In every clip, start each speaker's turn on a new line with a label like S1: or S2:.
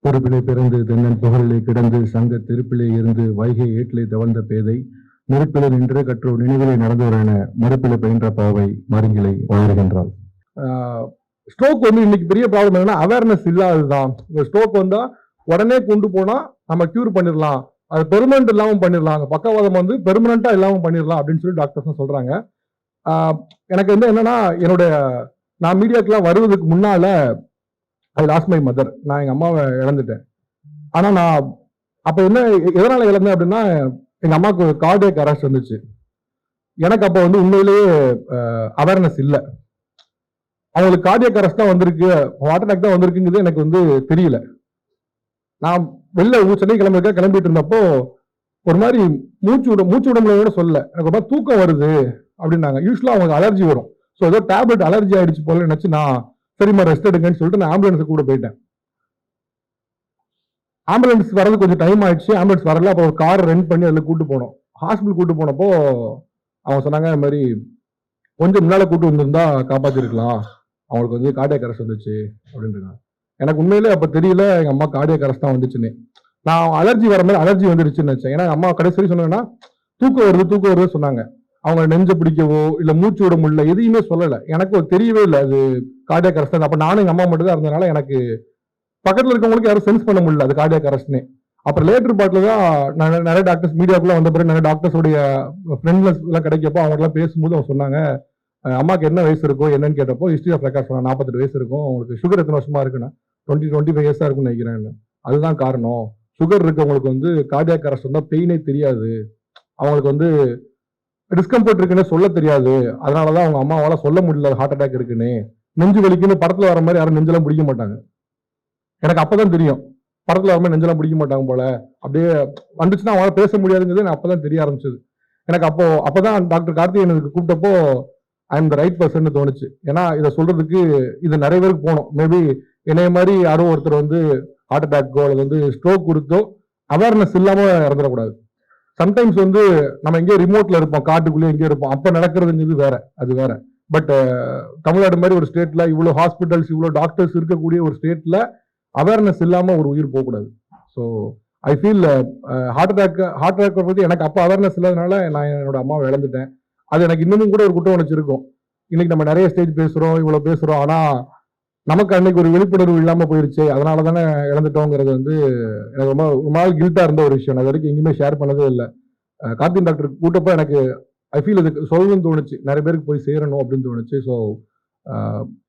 S1: பொறுப்பிலே பிறந்து தென்னன் புகழிலே கிடந்து சங்க திருப்பிலே இருந்து வைகை ஏட்டிலே தவழ்ந்த பேதை நெருப்பிலே நின்று கற்றோர் நினைவிலே நடந்தவர் என மறுப்பிலே பயின்ற பாவை மருங்கிலை வளர்கின்றாள். ஸ்ட்ரோக் வந்து இன்னைக்கு பெரிய ப்ராப்ளம் என்னன்னா அவேர்னஸ் இல்லாததுதான். ஸ்ட்ரோக் வந்தா உடனே கொண்டு போனா நம்ம கியூர் பண்ணிடலாம், அது பெர்மனன்ட் இல்லாம பண்ணிடலாம், பக்கவாதம் வந்து பெர்மனண்டா இல்லாம பண்ணிடலாம் அப்படின்னு சொல்லி டாக்டர்ஸ் சொல்றாங்க. எனக்கு வந்து என்னன்னா நான் மீடியாக்கெல்லாம் வருவதற்கு முன்னால ஐ லாஸ்ட் மை மதர். நான் எங்க அம்மாவை இழந்துட்டேன். ஆனா நான் அப்ப என்ன எதனால இழந்தேன் அப்படின்னா எங்க அம்மாவுக்கு கார்டியக் அரெஸ்ட் வந்துச்சு. எனக்கு அப்ப வந்து உண்மையிலேயே அவேர்னஸ் இல்லை. அவங்களுக்கு கார்டியக் அரெஸ்ட் தான் வந்திருக்கு, ஹார்ட் அட்டாக் தான் வந்திருக்குங்கிறது எனக்கு வந்து தெரியல. நான் வெளில சென்னை கிளம்பிட்டு இருந்தப்போ ஒரு மாதிரி மூச்சு விட முடியல சொல்லல, எனக்கு ஒரு மாதிரி தூக்கம் வருது அப்படின்னாங்க. யூஸ்வலா அவங்களுக்கு அலர்ஜி வரும். ஸோ ஏதோ டேப்லெட் அலர்ஜி ஆயிடுச்சு போல நினைச்சு நான் சரிம்மா ரெஸ்ட் எடுங்கன்னு சொல்லிட்டு நான் ஆம்புலன்ஸ் கூட போயிட்டேன். ஆம்புலன்ஸ் வரது கொஞ்சம் டைம் ஆயிடுச்சு, ஆம்புலன்ஸ் வரல. அப்போ ஒரு கார் ரெண்ட் பண்ணி அதில் கூட்டு போனோம். ஹாஸ்பிட்டல் கூட்டு போனப்போ அவங்க சொன்னாங்க இந்த மாதிரி கொஞ்சம் முன்னால கூட்டு வந்திருந்தா காப்பாத்திருக்கலாம், அவங்களுக்கு வந்து கார்டியக் அரெஸ்ட் வந்துச்சு அப்படின்றாங்க. எனக்கு உண்மையிலே அப்ப தெரியல எங்க அம்மா கார்டியக் அரெஸ்ட் தான் வந்துச்சுன்னு. நான் அலர்ஜி வர மாதிரி அலர்ஜி வந்துருச்சுன்னு நினைச்சேன். ஏன்னா அம்மா கடைசி சொன்னாங்கன்னா தூக்கம் வருது சொன்னாங்க. அவங்க நெஞ்ச பிடிக்கவோ இல்ல மூச்சு விட முடியல எதையுமே சொல்லல. எனக்கு தெரியவே இல்லை அது கார்டியக் அரெஸ்ட். அப்ப நானும் எங்க அம்மா மட்டும் தான் இருந்ததுனால எனக்கு பக்கத்துல இருக்கவங்களுக்கு யாரும் சென்ஸ் பண்ண முடியல அது கார்டியக் அரெஸ்ட்னு. அப்புறம் லேட்டர் பார்ட்ல தான் நிறைய டாக்டர்ஸ் மீடியாக்குள்ள வந்த பிறகு நிறைய டாக்டர்ஸோடைய ஃப்ரெண்ட்ஸ் எல்லாம் கிடைக்கப்போ அவங்க எல்லாம் பேசும்போது அவங்க சொன்னாங்க அம்மாக்கு என்ன வயசு இருக்கும் என்னன்னு கேட்டப்போ ஹிஸ்டரி ஆஃப் ரெக்கார்ட் சொன்னா 48 வயசு இருக்கும், உங்களுக்கு சுகர் எத்தனை வருஷமா இருக்குன்னா 25 இயர்ஸா இருக்கும்னு நினைக்கிறேன். அதுதான் காரணம், சுகர் இருக்கவங்களுக்கு வந்து கார்டியக் அரெஸ்ட் வந்தா பெயினே தெரியாது, அவங்களுக்கு வந்து டிஸ்கம்ஃபர்ட் இருக்குன்னு சொல்ல தெரியாது, அதனாலதான் அவங்க அம்மாவால சொல்ல முடியல ஹார்ட் அட்டாக் இருக்குன்னு. நெஞ்சு வலிக்குன்னு படத்துல வர மாதிரி யாரும் நெஞ்செல்லாம் பிடிக்க மாட்டாங்க. எனக்கு அப்பதான் தெரியும் படத்துல வர மாதிரி நெஞ்செல்லாம் பிடிக்க மாட்டாங்க போல, அப்படியே வந்துச்சுன்னா அவங்களால பேச முடியாதுங்கிறது எனக்கு அப்பதான் தெரிய ஆரம்பிச்சது. எனக்கு அப்பதான் டாக்டர் கார்த்திகேயனுக்கு கூப்பிட்டப்போ I am the right person தோணுச்சு. ஏன்னா இதை சொல்றதுக்கு இது நிறைய பேருக்கு போகணும். மேபி என்னைய மாதிரி யாரோ ஒருத்தர் வந்து ஹார்ட் அட்டாக்கோ அல்லது வந்து ஸ்ட்ரோக் கொடுத்தோ அவேர்னஸ் இல்லாம இறந்துடக்கூடாது. சம்டைம்ஸ் வந்து நம்ம எங்கேயோ ரிமோட்ல இருப்போம், காட்டுக்குள்ளேயே எங்கேயோ இருப்போம், அப்ப நடக்கிறதுங்கிறது வேற, அது வேற. பட் தமிழ்நாடு மாதிரி ஒரு ஸ்டேட்ல இவ்வளவு ஹாஸ்பிட்டல்ஸ் இவ்வளவு டாக்டர்ஸ் இருக்கக்கூடிய ஒரு ஸ்டேட்ல அவேர்னஸ் இல்லாம ஒரு உயிர் போகக்கூடாது. So I feel heart attack பத்தி எனக்கு அப்ப அவேர்னஸ் இல்லாதனால நான் என்னோட அம்மாவை இழந்துட்டேன். அது எனக்கு இன்னமும் கூட ஒரு குற்றம் உணர்ச்சி இருக்கும். இன்னைக்கு நம்ம நிறைய ஸ்டேஜ் பேசுறோம், இவ்வளவு பேசுறோம், ஆனா நமக்கு அன்னைக்கு ஒரு விழிப்புணர்வு இல்லாம போயிருச்சு, அதனால தானே இழந்துட்டோங்கிறது வந்து எனக்கு ரொம்ப நாள் கில்ட்டா இருந்த ஒரு விஷயம். அது வரைக்கும் எங்கேயுமே ஷேர் பண்ணதே இல்லை. கார்த்திக் டாக்டர் கூட்டப்போ எனக்கு ஐ ஃபீல் அதுக்கு சொல்லணும்னு தோணுச்சு, நிறைய பேருக்கு போய் சேரணும் அப்படின்னு தோணுச்சு. ஸோ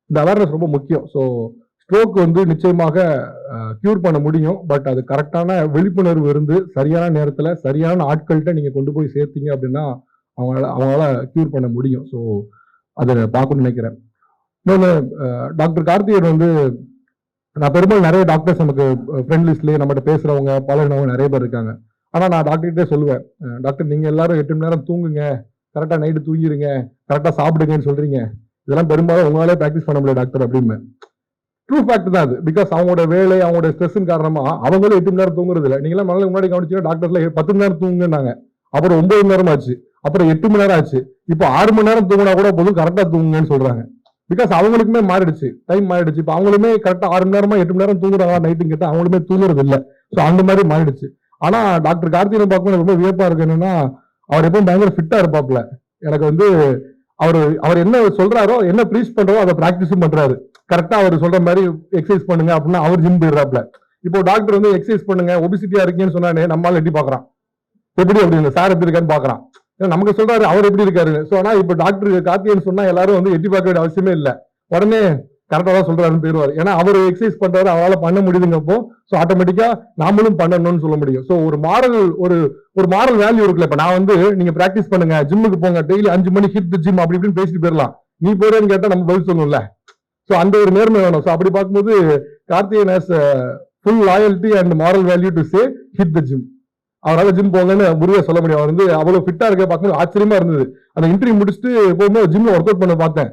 S1: இந்த அவேர்னஸ் ரொம்ப முக்கியம். ஸோ ஸ்ட்ரோக் வந்து நிச்சயமாக கியூர் பண்ண முடியும். பட் அது கரெக்டான விழிப்புணர்வு இருந்து சரியான நேரத்தில் சரியான ஆட்கள்கிட்ட நீங்க கொண்டு போய் சேர்த்தீங்க அப்படின்னா அவங்களால கியூர் பண்ண முடியும். ஸோ அதை பார்க்கணும்னு நினைக்கிறேன். இன்னொன்று, டாக்டர் கார்த்திகேயன் வந்து நான் பெரும்பாலும் நிறைய டாக்டர்ஸ் நமக்கு ஃப்ரெண்ட் லிஸ்ட்லேயே நம்மகிட்ட பேசுறவங்க பழகினவங்க நிறைய பேர் இருக்காங்க. ஆனால் நான் டாக்டர்கிட்டே சொல்லுவேன், டாக்டர் நீங்க எல்லாரும் 8 மணி நேரம் தூங்குங்க, கரெக்டாக நைட்டு தூங்கிடுங்க, கரெக்டாக சாப்பிடுங்கன்னு சொல்றீங்க, இதெல்லாம் பெரும்பாலும் உங்களாலே ப்ராக்டிஸ் பண்ண முடியல டாக்டர் அப்படின்னு. ட்ரூ ஃபேக்ட் தான் அது. பிகாஸ் அவங்களோட வேலை அவங்களோட ஸ்ட்ரெஸ்ஸின் காரணமா அவங்களும் 8 மணி நேரம் தூங்குறது இல்லை. நீங்களாம் முன்னாடி கவனிச்சீங்கன்னா டாக்டர்ல 10 மணி நேரம் தூங்குனாங்க, அப்புறம் 9 மணி நேரம் ஆச்சு, அப்புறம் 8 மணி நேரம் ஆச்சு, இப்போ 6 மணி நேரம் தூங்கினா கூட போதும் கரெக்டா தூங்குங்கன்னு சொல்றாங்க. பிகாஸ் அவங்களுக்குமே மாறிடுச்சு, டைம் மாறிடுச்சு. இப்போ அவங்களுமே கரெக்டா 6 மணி நேரமா 8 மணி நேரம் தூங்குறாங்க நைட்டு கேட்டா அவங்களுமே தூங்குறது இல்லை. ஸோ அந்த மாதிரி மாறிடுச்சு. ஆனா டாக்டர் கார்த்திகேயன் பார்க்கும்போது ரொம்ப வியப்பா இருக்கு. என்னன்னா அவர் எப்பவும் பயங்கர ஃபிட்டா இருப்பாப்ல. எனக்கு வந்து அவர் என்ன சொல்றாரோ என்ன ப்ரீச் பண்றாரோ அதை பிராக்டிஸும் பண்றாரு. கரெக்டா அவர் சொல்ற மாதிரி எக்ஸசைஸ் பண்ணுங்க அப்படின்னா அவர் ஜிம் போயிடுறாப்ல. இப்போ டாக்டர் வந்து எக்ஸசைஸ் பண்ணுங்க ஒபிசிட்டியா இருக்கீங்கன்னு சொன்னானே நம்மளால எட்டி பாக்குறான், எப்படி அப்படின்னு சார் எப்படி இருக்கான்னு பாக்குறான். நமக்கு சொல்றாரு அவர் எப்படி இருக்காரு. ஸோ ஆனா இப்போ டாக்டர் கார்த்திகேயன் சொன்னா எல்லாரும் வந்து எட்டி பார்க்க வேண்டிய அவசியமே இல்லை, உடனே கரெக்டா தான் சொல்றாருன்னு போயிருவாரு. ஏன்னா அவர் எக்ஸசைஸ் பண்றாரு, அவரால் பண்ண முடியுதுங்கப்போ ஸோ ஆட்டோமேட்டிக்கா நாமளும் பண்ணணும்னு சொல்ல முடியும். ஸோ ஒரு மாரல் வேல்யூ இருக்குல்ல. இப்ப நான் வந்து நீங்க பிராக்டிஸ் பண்ணுங்க, ஜிம்முக்கு போங்க, டெய்லி 5 மணி ஹிட் தி ஜிம் அப்படி இப்படின்னு பேசிட்டு போயிடலாம். நீ போறேன்னு கேட்டா நம்ம பதில் சொல்லணும்ல. ஸோ அந்த ஒரு நேர்மை வேணும். ஸோ அப்படி பார்க்கும்போது Karthikeyan has full loyalty and moral value to say hit the gym. அவரால் ஜிம் போங்கன்னு உறுதியா சொல்ல முடியும். அவர் வந்து அவ்வளவு ஃபிட்டா இருக்க பார்க்கும்போது ஆச்சரியமா இருந்தது. அந்த இன்டர்வியூ முடிச்சுட்டு போகும்போது ஜிம்ல ஒர்க் அவுட் பண்ண பார்த்தேன்.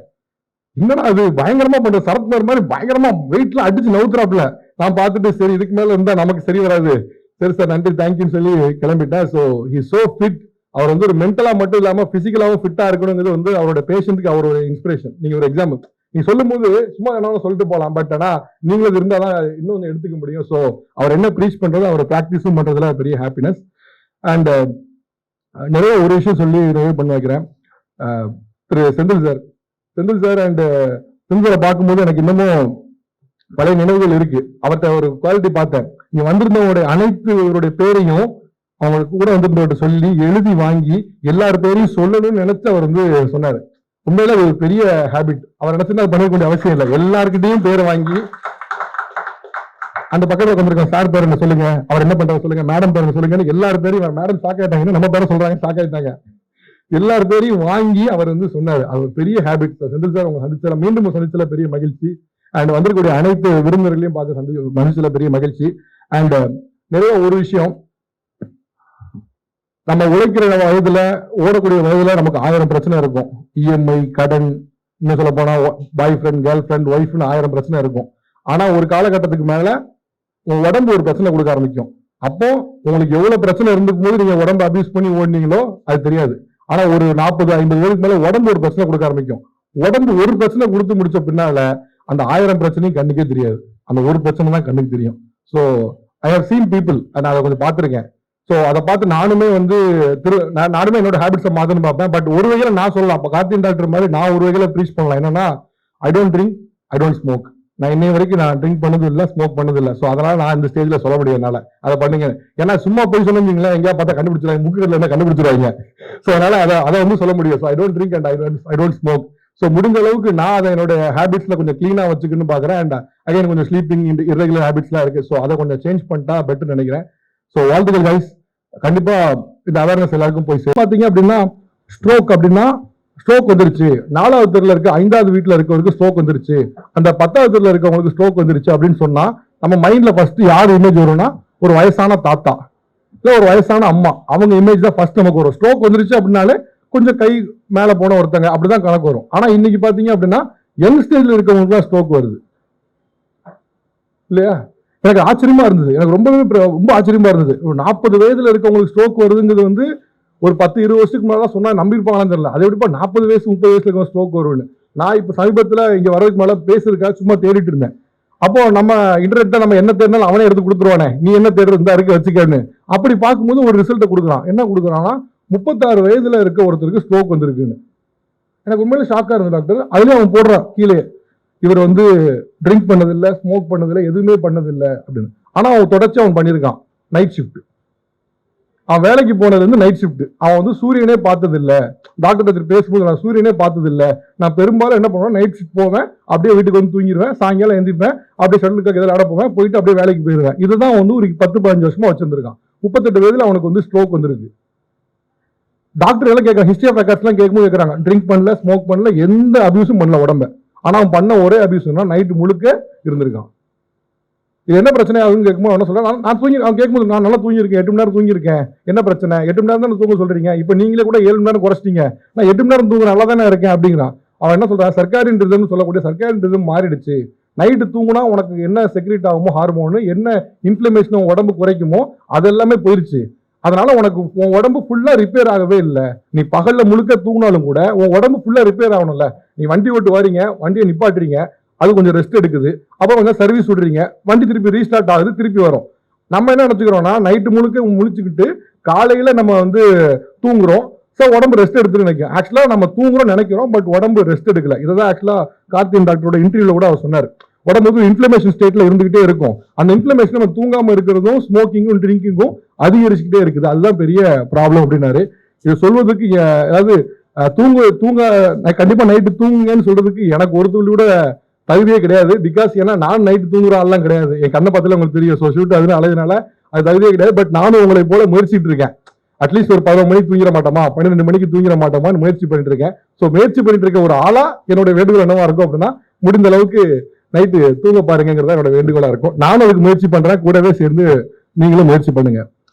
S1: என்னடா அது பயங்கரமா பண்ற, சரத்குமார் மாதிரி பயங்கரமா வெயிட்லாம் அடிச்சு நவுத்துறாப்ல. நான் பார்த்துட்டு சரி இதுக்கு மேல இருந்தா நமக்கு சரி வராது, சரி சார் நன்றி தேங்க்யூன்னு சொல்லி கிளம்பிட்டேன். So he so fit. அவர் வந்து ஒரு மென்டலா மட்டும் இல்லாம பிசிக்கலாவும் ஃபிட்டா இருக்கணுங்கிறது வந்து அவரோட பேஷண்ட்டுக்கு அவரோட இன்ஸ்பிரேஷன். நீங்க ஒரு எக்ஸாம்பிள் நீ சொல்லும் போது சும்மா என்ன சொல்லிட்டு போகலாம், பட் ஆனா நீங்களும் இருந்தாதான் இன்னும் கொஞ்சம் எடுத்துக்க முடியும். ஸோ அவர் என்ன ப்ரீச் பண்றது, அவர் ப்ராக்டிஸும் பண்றதுல பெரிய ஹாப்பினஸ். அண்ட் நிறைய ஒரு விஷயம் சொல்லி நிறைய பண்ண வைக்கிறேன். திரு செந்தில் சார் அண்ட் செந்தில் பார்க்கும்போது எனக்கு இன்னமும் பழைய நினைவுகள் இருக்கு. அவர்கிட்ட ஒரு குவாலிட்டி பார்த்தேன். நீங்க வந்திருந்தவங்களுடைய அனைத்து பேரையும் அவங்களுக்கு கூட வந்திருந்தவர்கிட்ட சொல்லி எழுதி வாங்கி எல்லார் பேரையும் சொல்லணும்னு நினைச்சு அவர் சொன்னாரு. உண்மையில ஒரு பெரிய ஹேபிட். அவர் நினைச்சுன்னா அது பண்ணக்கூடிய அவசியம் இல்லை. எல்லார்கிட்டையும் பேரை வாங்கி அந்த பக்கத்துல வந்திருக்கோம், சார் பேர் என்ன சொல்லுங்க, அவர் என்ன பண்றாரு சொல்லுங்க, மேடம் பேர் சொல்லுங்க, எல்லாரும் பேரையும் மேடம் சாக்காயிட்டாங்க, நம்ம பேரை சொல்றாங்க சாக்காயிட்டாங்க, எல்லார் பேரையும் வாங்கி அவர் சொன்னாரு. அது ஒரு பெரிய ஹேபிட். செந்தில் சார் உங்க சந்திச்சல மீண்டும் சந்திச்சல பெரிய மகிழ்ச்சி. அண்ட் வந்திருக்கக்கூடிய அனைத்து விருந்தினர்களையும் பார்க்க மகிழ்ச்சியில பெரிய மகிழ்ச்சி. அண்ட் நிறைய ஒரு விஷயம், நம்ம உழைக்கிற வயதுல ஓடக்கூடிய வயதுல நமக்கு 1000 பிரச்சனை இருக்கும். இஎம்ஐ, கடன், இன்னும் சொல்ல போனா பாய் ஃப்ரெண்ட், கேர்ள் ஃப்ரெண்ட், ஒய்ஃப்னு 1000 பிரச்சனை இருக்கும். ஆனா ஒரு காலகட்டத்துக்கு மேல உங்க உடம்பு ஒரு பிரச்சனை கொடுக்க ஆரம்பிக்கும். அப்போ உங்களுக்கு எவ்வளவு பிரச்சனை இருந்துக்கும் போது நீங்க உடம்பு அபியூஸ் பண்ணி ஓடினீங்களோ அது தெரியாது. ஆனா ஒரு 40-50 வயதுக்கு மேல உடம்பு ஒரு பிரச்சனை கொடுக்க ஆரம்பிக்கும். உடம்பு ஒரு பிரச்சனை கொடுத்து முடிச்ச பின்னால அந்த 1000 பிரச்சனையும் கண்ணுக்கே தெரியாது. அந்த ஒரு பிரச்சனை தான் கண்ணுக்கு தெரியும். So I have seen people, நான் அதை கொஞ்சம் பார்த்துருக்கேன். ஸோ அதை பார்த்து நானுமே நானுமே என்னோட ஹேபிட்ஸை மாத்தணும் பார்ப்பேன். பட் ஒரு வகையில நான் சொல்லலாம், அப்போ கார்த்தின் டாக்டர் மாதிரி நான் ஒரு வகையில ப்ரீச் பண்ணலாம். என்னன்னா, I don't drink, I don't smoke. நான் இன்னை வரைக்கும் நான் ட்ரிங்க் பண்ணது இல்லை, ஸ்மோக் பண்ணது இல்லை. ஸோ அதனால நான் இந்த ஸ்டேஜ்ல சொல்ல முடியும் என்னால. அதை பண்ணுங்க. ஏன்னா சும்மா போய் சொன்னீங்களா, எங்கேயா பார்த்தா கண்டுபிடிச்சிருவாங்க, முக்குல என்ன கண்டுபிடிச்சிருவாங்க. ஸோ அதனால அதை சொல்ல முடியும். So I don't drink and I don't smoke. So முடிஞ்ச அளவுக்கு நான் அதை என்னோட ஹேபிட்ஸ்ல கொஞ்சம் கிளீனா வச்சுக்கணும்னு பாக்குறேன். அண்ட் அகைன் கொஞ்சம் ஸ்லீப்பிங் இர்ரெகுலர் ஹேபிட்ஸ்லாம் இருக்கு. ஸோ அதை கொஞ்சம் சேஞ்ச் பண்ணிட்டா பெட்டர் நினைக்கிறேன். ஸோ வாழ்த்துக்கள் கைஸ். கண்டிப்பா இந்த அவேர்னஸ் எல்லாருக்கும் போய் பாத்தீங்க அப்படின்னா, ஸ்ட்ரோக் அப்படின்னா ஸ்ட்ரோக் வந்துருச்சு, 4வது தெருல இருக்க 5வது வீட்டுல இருக்கவங்களுக்கு ஸ்ட்ரோக் வந்துருச்சு, அந்த 10வது தெருல இருக்கவங்களுக்கு ஸ்ட்ரோக் வந்துருச்சு அப்படின்னு சொன்னா நம்ம மைண்ட்ல ஃபர்ஸ்ட் யார் இமேஜ் வரும்னா, ஒரு வயசான தாத்தா இல்ல ஒரு வயசான அம்மா, அவங்க இமேஜ் தான் ஃபர்ஸ்ட் நமக்கு வரும். ஸ்ட்ரோக் வந்துருச்சு அப்படின்னாலே கொஞ்சம் கை மேல போன ஒருத்தங்க அப்படிதான் கணக்கு வரும். ஆனா இன்னைக்கு பாத்தீங்க அப்படின்னா யங் ஸ்டேஜ்ல இருக்கவங்களுக்கு தான் ஸ்ட்ரோக் வருது இல்லையா? எனக்கு ஆச்சரியமா இருந்தது. எனக்கு ரொம்ப ஆச்சரியமா இருந்தது. ஒரு 40 வயதுல இருக்கவங்களுக்கு ஸ்ட்ரோக் வருதுங்கிறது ஒரு 10-20 வருஷத்துக்கு மேல சொன்னா நம்பியிருப்பாங்களான்னு தெரியல. அது எப்படிப்பா 40 வயசு 30 வயசுல இருக்க ஸ்ட்ரோக் வரும்னு. நான் இப்ப சமீபத்துல இங்க வர்றதுக்கு மேல பேசுறதுக்காக சும்மா தேடிட்டு இருந்தேன். அப்போ நம்ம இன்டர்நெட்ல நம்ம என்ன தேடினாலும் அவனே எடுத்து கொடுத்துருவானே, நீ என்ன தேடுறது இந்த இருக்க வச்சுக்கன்னு. அப்படி பார்க்கும்போது ஒரு ரிசல்ட்டை கொடுக்குறான். என்ன கொடுக்குறான்னா, 36 வயதுல இருக்க ஒருத்தருக்கு ஸ்ட்ரோக் வந்திருக்குன்னு. எனக்கு உண்மையில ஷாக்கா இருந்தது டாக்டர். அதுலயும் அவன் போடுறான் கீழே, இவர் ட்ரிங்க் பண்ணதில்லை, ஸ்மோக் பண்ணதில்லை, எதுவுமே பண்ணதில்லை அப்படின்னு. ஆனா அவன் தொடர்ச்சி அவன் பண்ணியிருக்கான் நைட் ஷிஃப்ட். அவன் வேலைக்கு போனது நைட் ஷிஃப்ட். அவன் சூரியனே பார்த்ததில்லை. டாக்டர் பேசும்போது நான் சூரியனே பார்த்ததில்லை, நான் பெரும்பாலும் என்ன பண்ணுவேன், நைட் ஷிஃப்ட் போவேன், அப்படியே வீட்டுக்கு தூங்கிடுவேன், சாயங்காலம் எந்திப்பேன், அப்படியே ஷட்டிலுக்கு எதாவது ஆட போவேன், போயிட்டு அப்படியே வேலைக்கு போயிடுவேன். இதுதான் ஒரு 10-15 வருஷமா வச்சிருந்திருக்கான். 38 வயதுல அவனுக்கு ஸ்ட்ரோக் வந்திருக்கு. டாக்டர் எல்லாம் கேட்கறாங்க, ஹிஸ்டரி ஆஃப் ரெக்கார்ட்ஸ் எல்லாம் கேட்கும்போது கேட்கறாங்க, ட்ரிங்க் பண்ணல, ஸ்மோக் பண்ணல, எந்த அபியூஸும் பண்ணல உடம்ப. ஆனா அவன் பண்ண ஒரே அபியூஸ்னா நைட்டு முழுக்க இருந்திருக்கான். இது என்ன பிரச்சனை ஆகுதுன்னு கேட்கும்போது என்ன சொல்றேன், நான் தூங்கி, அவன் கேட்கும்போது நான் நல்லா தூங்கியிருக்கேன், 8 மணி நேரம் தூங்கியிருக்கேன், என்ன பிரச்சனை, 8 மணி நேரம் தான் தூங்க சொல்றீங்க, இப்ப நீங்களே கூட 7 மணி நேரம் குறைச்சிட்டீங்க, நான் 8 மணி நேரம் தூங்க நல்லா தானே இருக்கேன் அப்படிங்கிறான். அவன் என்ன சொல்றான், சர்க்காரின் ரிதம் சொல்லக்கூடிய சர்க்காரின் ரிதம் மாறிடுச்சு, நைட்டு தூங்குனா உனக்கு என்ன செக்ரேட் ஆகுமோ ஹார்மோனு, என்ன இன்ஃபிளமேஷன் உடம்பு குறைக்குமோ அதெல்லாமே போயிருச்சு, அதனால உனக்கு உன் உடம்பு ஃபுல்லா ரிப்பேர் ஆகவே இல்லை, நீ பகல்ல முழுக்க தூங்கினாலும் கூட உன் உடம்பு ஃபுல்லா ரிப்பேர் ஆகணும்ல, நீ வண்டி ஓட்டு வாரீங்க, வண்டியை நிப்பாட்டுறீங்க, அது கொஞ்சம் ரெஸ்ட் எடுக்குது, அப்புறம் கொஞ்சம் சர்வீஸ் விடுறீங்க, வண்டி திருப்பி ரீஸ்டார்ட் ஆகுது, திருப்பி வரும். நம்ம என்ன நினைச்சுக்கிறோம்னா, நைட்டு முழுக்க முழிச்சுக்கிட்டு காலையில நம்ம தூங்குறோம், ஸோ உடம்பு ரெஸ்ட் எடுத்துன்னு நினைக்கிறோம். ஆக்சுவலா நம்ம தூங்குறோம் நினைக்கிறோம், பட் உடம்பு ரெஸ்ட் எடுக்கல. இதான் ஆக்சுவலா கார்த்தின் டாக்டரோட இன்டர்வியூல கூட அவர் சொன்னார். உடம்பு இன்ஃபிளமேஷன் ஸ்டேட்ல இருந்துகிட்டே இருக்கும். அந்த இன்ஃபிளமேஷன் நம்ம தூங்காம இருக்கிறதும் ஸ்மோக்கிங்கும் ட்ரிங்கிங்கும் அதிகரிச்சுக்கிட்டே இருக்குது. அதுதான் பெரிய ப்ராப்ளம் அப்படின்னாரு. இது சொல்வதற்கு அதாவது தூங்க கண்டிப்பா நைட்டு தூங்குங்கன்னு சொல்றதுக்கு எனக்கு ஒரு துளி கூட தகுதியே கிடையாது. பிகாஸ் ஏன்னா நான் நைட்டு தூங்குற ஆள்லாம் கிடையாது. என் கண்ணை பார்த்தாலே உங்களுக்கு தெரியும். ஸோ ஷூட் அதுன்னு அழகுனால அது தகுதியே கிடையாது. பட் நானும் உங்களை போல முயற்சிட்டு இருக்கேன். அட்லீஸ்ட் ஒரு 11 மணிக்கு தூங்கிட மாட்டோமா, 12 மணிக்கு தூங்கிட மாட்டோமான்னு முயற்சி பண்ணிட்டு இருக்கேன். ஸோ முயற்சி பண்ணிட்டு இருக்க ஒரு ஆளா என்னோட வேண்டுகோள் என்னவா இருக்கும் அப்படின்னா, முடிந்த அளவுக்கு நைட்டு தூங்க பாருங்கிறதா என்னோட வேண்டுகோளா இருக்கும். நானும் அதுக்கு முயற்சி பண்றேன், கூடவே சேர்ந்து நீங்களும் முயற்சி பண்ணுங்க.